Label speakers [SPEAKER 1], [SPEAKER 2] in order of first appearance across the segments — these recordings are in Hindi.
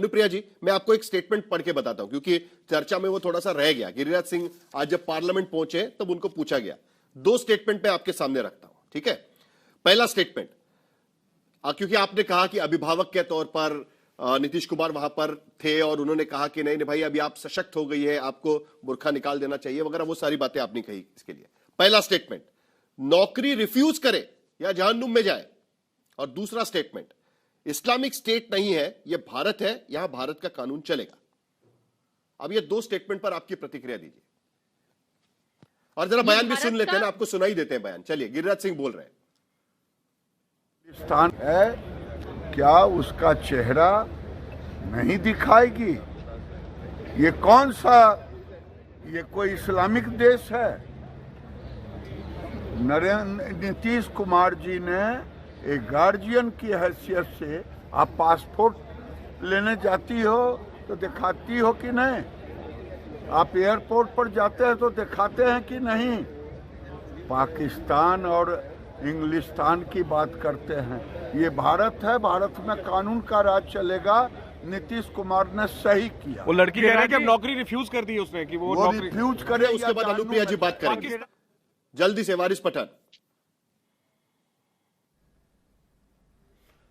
[SPEAKER 1] अनुप्रिया जी, मैं आपको एक स्टेटमेंट पढ़ के बताता हूं क्योंकि चर्चा में वो थोड़ा सा रह गया। गिरिराज सिंह आज जब पार्लियामेंट पहुंचे तब उनको पूछा गया। दो स्टेटमेंट मैं आपके सामने रखता हूं, ठीक है। पहला स्टेटमेंट, क्योंकि आपने कहा कि अभिभावक के तौर पर नीतीश कुमार वहां पर थे और उन्होंने कहा कि नहीं भाई अभी आप सशक्त हो गई है, आपको बुर्खा निकाल देना चाहिए वगैरह, वो सारी बातें आपने कही। इसके लिए पहला स्टेटमेंट, नौकरी रिफ्यूज करे या जहन्नुम में जाए। और दूसरा स्टेटमेंट, इस्लामिक स्टेट नहीं है, यह भारत है, यहां भारत का कानून चलेगा। अब ये दो स्टेटमेंट पर आपकी प्रतिक्रिया दीजिए और जरा बयान भी सुन लेते हैं ना, आपको सुनाई देते हैं बयान। चलिए, गिरिराज सिंह बोल रहे हैं।
[SPEAKER 2] पाकिस्तान है, क्या उसका चेहरा नहीं दिखाएगी? ये कौन सा, ये कोई इस्लामिक देश है? नीतीश कुमार जी ने एक गार्जियन की हैसियत से, आप पासपोर्ट लेने जाती हो तो दिखाती हो कि नहीं? आप एयरपोर्ट पर जाते हैं तो दिखाते हैं कि नहीं? पाकिस्तान और इंग्लिस्तान की बात करते हैं। ये भारत है, भारत में कानून का राज चलेगा। नीतीश कुमार ने सही किया।
[SPEAKER 3] वो लड़की कह रही है कि अब नौकरी रिफ्यूज कर दी उसने, कि वो नौकरी
[SPEAKER 2] रिफ्यूज करे।
[SPEAKER 1] उसके बाद अनुप्रिया जी बात करेंगे जल्दी से। वारिस पठान,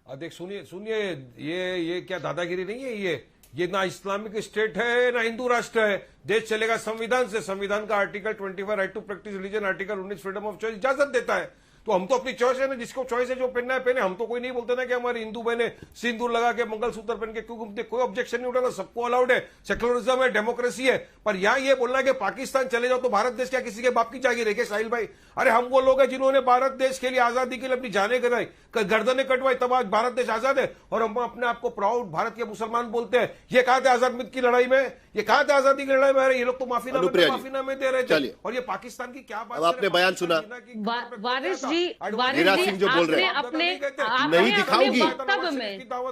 [SPEAKER 4] देख सुनिए, ये क्या दादागिरी नहीं है? ये ना इस्लामिक स्टेट है ना हिंदू राष्ट्र है। देश चलेगा संविधान से। संविधान का article 25 right to practise religion, article 19 freedom of choice इजाजत देता है। तो हम तो अपनी चॉइस है ना, जिसको चॉइस है जो पहनना है पहने। हम तो कोई नहीं बोलते ना कि हमारी हिंदू बहने सिंदूर लगा के मंगलसूत्र पहन के क्यों घूमते, कोई ऑब्जेक्शन नहीं उठाना, सबको अलाउड है। सेक्युलरिज्म है, डेमोक्रेसी है। पर यहाँ ये बोलना है कि पाकिस्तान चले जाओ तो भारत देश क्या किसी के बाप की जागीर है क्या? साहिल भाई, अरे हम वो लोग हैं जिन्होंने भारत देश के लिए, आजादी के लिए अपनी जानें गंवाई, गर्दनें कटवाई, तब आज भारत देश आजाद है। और हम अपने आप को प्राउड भारत के मुसलमान बोलते हैं। ये कहा था आजाद की लड़ाई में, ये कहा था आजादी की लड़ाई में, अरे ये लोग तो माफीनामे दे रहे थे। और ये पाकिस्तान की क्या बात?
[SPEAKER 1] आपने बयान सुना,
[SPEAKER 4] वारिस जी
[SPEAKER 1] सिंह जो बोल रहे हैं, नहीं दिखाओगी,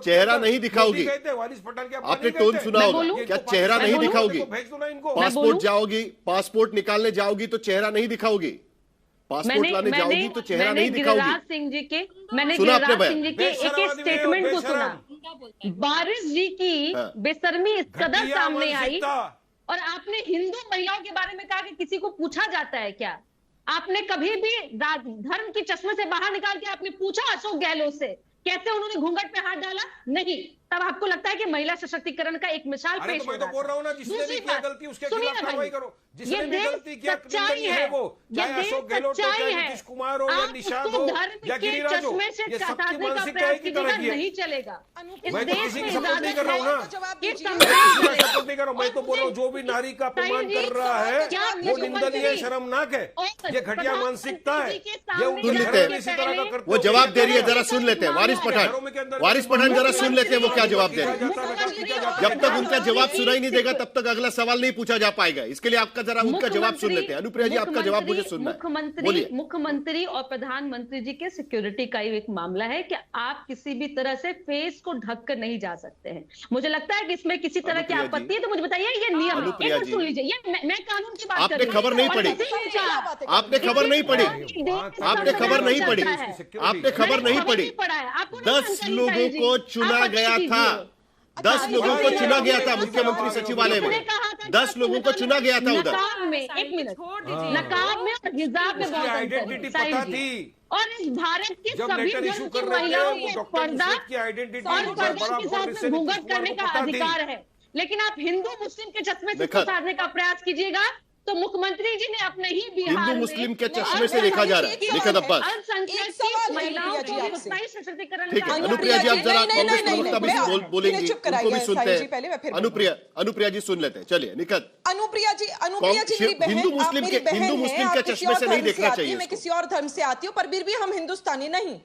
[SPEAKER 1] चेहरा नहीं दिखाओगी। आपने टोन सुना होगा, क्या चेहरा नहीं दिखाओगी? पासपोर्ट जाओगी, पासपोर्ट निकालने जाओगी तो चेहरा नहीं दिखाओगी, पासपोर्ट लाने जाओगी तो चेहरा नहीं दिखाओगी।
[SPEAKER 5] गिरिराज सिंह जी के एक स्टेटमेंट को सुना। वारिस जी की बेशर्मी इस कदर सामने आई और आपने हिंदू महिलाओं के बारे में कहा कि किसी को पूछा जाता है क्या? आपने कभी भी धर्म के चश्मे से बाहर निकाल के आपने पूछा अशोक गहलोत से कैसे उन्होंने घूंघट पे हाथ डाला? नहीं। तब आपको लगता है कि महिला सशक्तिकरण का एक मिसाल पेश हो रहा है।
[SPEAKER 4] तो बोल रहा हूं ना, जिसने भी किया गलती उसके खिलाफ कार्रवाई करो। जिसने भी गलती किया
[SPEAKER 5] सच्चाई है,
[SPEAKER 4] वो चाहे अशोक गहलोत हो, चाहे नीतीश कुमार हो, या निषाद हो, या गिरिराज हो, ये सबकी मानसिकता एक ही तरह की है।
[SPEAKER 5] नहीं चलेगा।
[SPEAKER 4] मैं तो किसी की सपोर्ट नहीं कर रहा हूँ ना, सपोर्ट नहीं कर रहा हूँ। मैं तो बोल रहा हूँ जो भी नारी का अपमान कर रहा है वो निंदनीय, शर्मनाक है। ये घटिया मानसिकता है।
[SPEAKER 1] सुन लेते हैं, वो जवाब दे रही है, जरा सुन लेते हैं। वारिस पठान जरा सुन लेते हैं वो क्या जवाब दे रहे हैं। जब तक उनका जवाब सुनाई नहीं देगा तब तक अगला सवाल नहीं पूछा जा पाएगा। इसके लिए आपका जरा उनका जवाब सुन लेते हैं। अनुप्रिया जी, आपका जवाब मुझे सुनना है।
[SPEAKER 5] मुख्यमंत्री और प्रधानमंत्री जी के सिक्योरिटी का एक मामला है कि आप किसी भी तरह से फेस को ढक कर नहीं जा सकते हैं। मुझे लगता है कि इसमें किसी तरह की आपत्ति है तो मुझे बताइए, ये नियम है। सुन लीजिए, ये मैं कानून की बात कर रही हूं।
[SPEAKER 1] खबर नहीं पड़ी, आपने खबर नहीं पड़ी, आपने खबर नहीं पढ़ी, आपने खबर नहीं पढ़ी। 10 लोगों को चुना गया था, 10 लोगों को चुना गया था मुख्यमंत्री सचिवालय में, 10 लोगों को चुना गया था उधर।
[SPEAKER 5] एक मिनट, नकाब में और हिजाब में बहुत
[SPEAKER 4] आइडेंटिटी पता थी।
[SPEAKER 5] और इस भारत के सभी धर्म की महिलाओं को पर्दा और पर्दा के साथ में घूंघट करने का अधिकार है। लेकिन आप हिंदू मुस्लिम के चश्मे से सुधारने का प्रयास कीजिएगा तो मुख्यमंत्री जी ने अपने ही बिहार
[SPEAKER 1] हिंदू मुस्लिम के चश्मे से देखा जा रहा है। लिखत अब्बास, ठीक है। अनुप्रिया जी, आप जरा कांग्रेस प्रवक्ता भी बोलेंगी, उनको भी सुनते हैं। अनुप्रिया जी सुन लेते हैं। चलिए निखत।
[SPEAKER 6] अनुप्रिया जी हिंदू मुस्लिम के चश्मे से नहीं देखना चाहिए। मैं किसी और धर्म से आती हूँ पर फिर भी हम हिंदुस्तानी नहीं।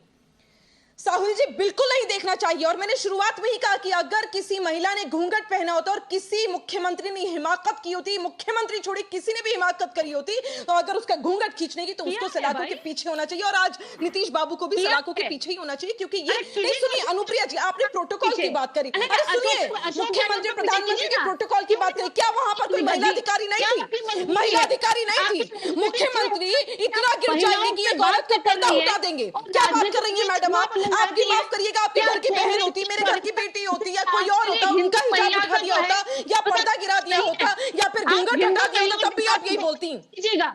[SPEAKER 6] साहुल जी, बिल्कुल नहीं देखना चाहिए। और मैंने शुरुआत में ही कहा कि अगर किसी महिला ने घूंघट पहना होता और किसी मुख्यमंत्री ने हिमाकत की होती, मुख्यमंत्री छोड़ी किसी ने भी हिमाकत करी होती, तो अगर उसका घूंघट खींचने की तो उसको सलाखों के पीछे होना चाहिए। और आज नीतीश बाबू को भी सलाखों के पीछे ही होना चाहिए, क्योंकि ये नहीं। सुनिए अनुप्रिया जी, आपने प्रोटोकॉल की बात करी। अरे सुनिए, मुख्यमंत्री प्रधानमंत्री के प्रोटोकॉल की बात करी। क्या वहां पर कोई महिला अधिकारी नहीं थी? महिला अधिकारी नहीं थी। मुख्यमंत्री इतना गिर जाएंगे कि एक औरत का पर्दा उठा देंगे। क्या बात कर रही है मैडम आप? आपकी माफ करिएगा, आपके घर की बहन होती, मेरे घर की बेटी होती, या कोई और होता, उनका हिजाब उठा दिया होता, या पर्दा गिरा दिया होता, या फिर घूंघट हटा दिया होता, तब भी आप यही बोलती,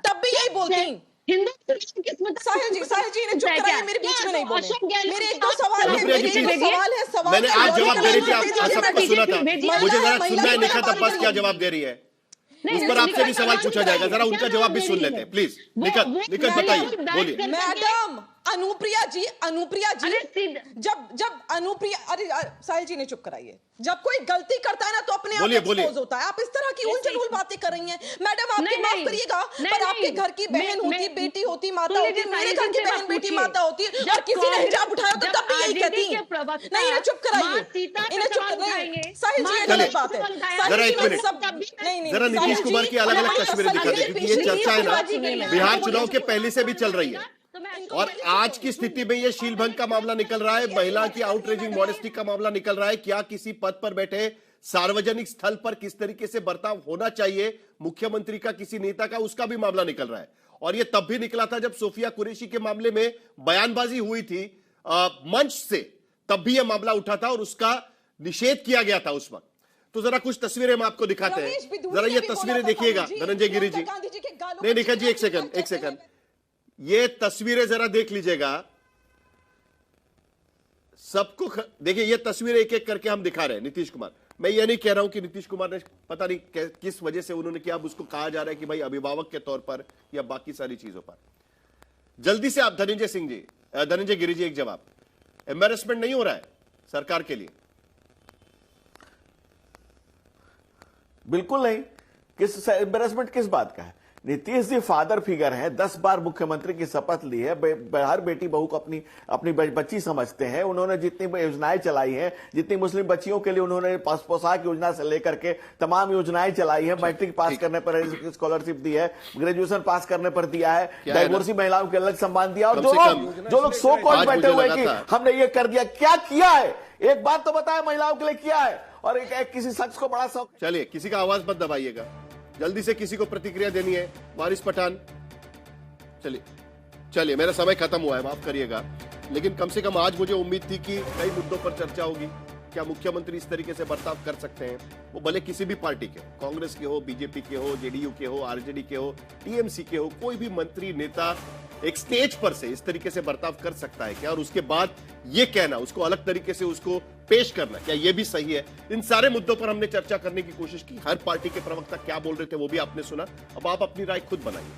[SPEAKER 6] तब भी यही बोलती। साहिल जी इन्हें चुप कराइए, मेरे बीच में नहीं बोले। मेरे एक दो सवाल है,
[SPEAKER 1] मैंने आज जवाब दे रही थी, आप सबको सुना था, मुझे जरा सुनना है निखत अब्बास क्या जवाब दे रही है, उस पर आपसे भी सवाल पूछा जाएगा, जरा उनका जवाब भी सुन लेते हैं प्लीज। निखत बताइए, बोलिए।
[SPEAKER 6] मैडम अनुप्रिया जी जब अनुप्रिया, अरे साहिल जी ने चुप कराइए, जब कोई गलती करता है ना तो अपने आप एक्सपोज होता है। आप इस तरह की उलझुल बातें कर रही हैं मैडम, आपकी माफ करिएगा, पर आपके घर की बहन होती, बेटी होती, माता होती, मेरे घर की बहन बेटी माता होती, और किसी ने हिजाब उठाया तो तब भी यही कहती। नहीं, इन्हें चुप कराइए, इन्हें चुप कराइए। साहिल जी ये गलत बात है।
[SPEAKER 1] जरा एक मिनट, जरा नीतीश कुमार की अलग अलग तस्वीरें दिखा दें, क्योंकि ये चर्चा है ना बिहार चुनाव के पहले से भी चल रही है, और आज की स्थिति में ये शीलभंग का मामला निकल रहा है, महिला की आउटरेजिंग मॉडेस्टी का मामला निकल रहा है, क्या किसी पद पर बैठे सार्वजनिक स्थल पर किस तरीके से बर्ताव होना चाहिए मुख्यमंत्री का, किसी नेता का, उसका भी मामला निकल रहा है। और ये तब भी निकला था जब सोफिया कुरैशी के मामले में बयानबाजी हुई थी मंच से, तब भी यह मामला उठा था और उसका निषेध किया गया था उस वक्त। तो जरा कुछ तस्वीरें हम आपको दिखाते हैं, जरा ये तस्वीरें देखिएगा धनंजय गिरी जी। नहीं निखत जी, एक सेकंड, ये तस्वीरें जरा देख लीजिएगा, सबको देखिए, ये तस्वीरें एक एक करके हम दिखा रहे हैं। नीतीश कुमार, मैं ये नहीं कह रहा हूं कि नीतीश कुमार ने पता नहीं किस वजह से उन्होंने किया, अब उसको कहा जा रहा है कि भाई अभिभावक के तौर पर या बाकी सारी चीजों पर। जल्दी से आप धनंजय गिरी जी एक जवाब, एम्बेरसमेंट नहीं हो रहा है सरकार के लिए?
[SPEAKER 7] बिल्कुल नहीं। किस एम्बेरसमेंट किस बात का है? नीतीश जी फादर फिगर है, 10 बार मुख्यमंत्री की शपथ ली है, हर बेटी बहू को अपनी बच्ची समझते हैं। उन्होंने जितनी योजनाएं चलाई हैं, जितनी मुस्लिम बच्चियों के लिए उन्होंने पोशाक योजना से लेकर के तमाम योजनाएं चलाई है, मैट्रिक पास करने पर स्कॉलरशिप दी है, ग्रेजुएशन पास करने पर दिया है, डाइवोर्सी महिलाओं के अलग सम्मान दिया, और जो लोग सो कॉल्ड बैठे हुए कि हमने ये कर दिया, क्या किया है? एक बात तो बताया महिलाओं के लिए किया है, और किसी शख्स को बड़ा शौक।
[SPEAKER 1] चलिए, किसी का आवाज मत दबाइएगा, जल्दी से किसी को प्रतिक्रिया देनी है। वारिस पठान, चलिए मेरा समय खत्म हुआ है, माफ करिएगा, लेकिन कम से कम आज मुझे उम्मीद थी कि कई मुद्दों पर चर्चा होगी। क्या मुख्यमंत्री इस तरीके से बर्ताव कर सकते हैं? वो भले किसी भी पार्टी के, कांग्रेस के हो, बीजेपी के हो, जेडीयू के हो, आरजेडी के हो, टीएमसी के हो, कोई भी मंत्री नेता एक स्टेज पर से इस तरीके से बर्ताव कर सकता है क्या? और उसके बाद ये कहना, उसको अलग तरीके से उसको पेश करना, क्या ये भी सही है? इन सारे मुद्दों पर हमने चर्चा करने की कोशिश की। हर पार्टी के प्रवक्ता क्या बोल रहे थे वो भी आपने सुना। अब आप अपनी राय खुद बनाइए।